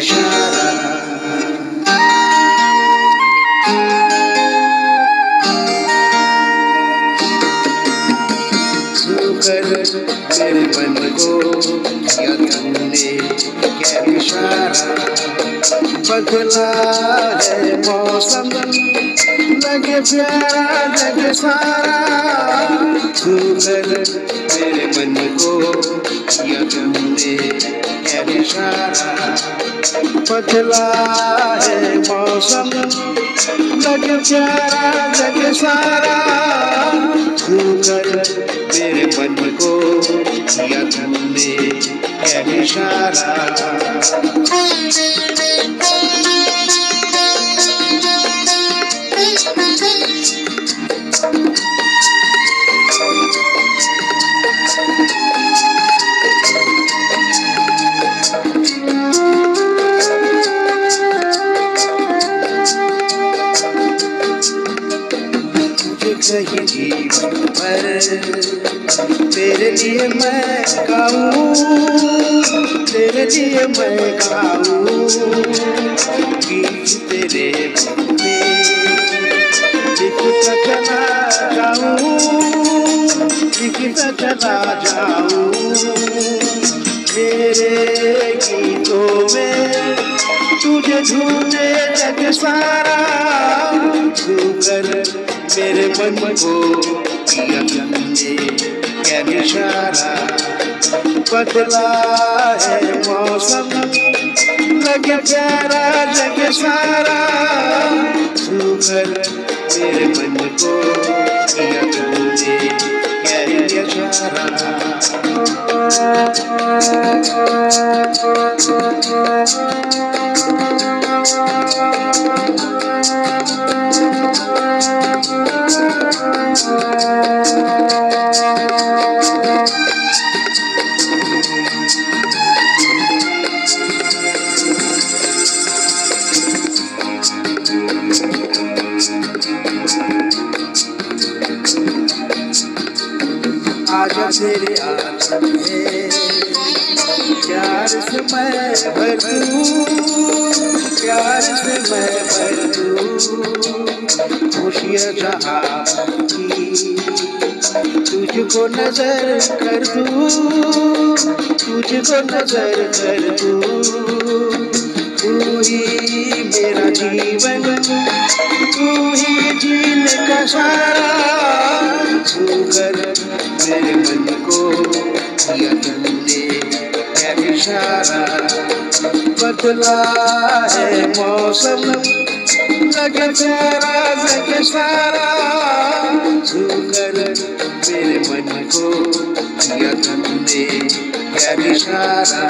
इशारा। छूकर मेरे मन को किया तुमने क्या इशारा। बदला है मौसम लगे प्यारा जग सारा। छूकर मेरे मन को किया तुमने क्या इशारा। बदला है मौसम लगे प्यारा जग सारा। छूकर मेरे मन को किया तुमने क्या इशारा। सही जीवन भर तेरे लिए मैं गाऊं, तेरे लिए मैं गाऊं। गीत तेरे में लिखता चला जाऊं, लिखता चला जाऊं। मेरे गीतों में तुझे ढूंढे जग सारा। छूकर मेरे मन को किया तुमने क्या इशारा। बदला है मौसम लगे प्यारा जग सारा। छूकर मेरे मन को किया तुमने क्या इशारा। आजा तेरे आंचल में प्यार से मैं भर दूं, प्यार से मैं भर दूं। खुशियाँ जहाँ की तुझको नजर कर दूं, तुझको नजर कर दूं। तू ही मेरा जीवन, तू ही जीने का सारा। छूकर मेरे मन को किया तुमने क्या इशारा। बदला है मौसम लगे प्यारा जग सारा। छूकर मेरे मन को किया तुमने क्या इशारा।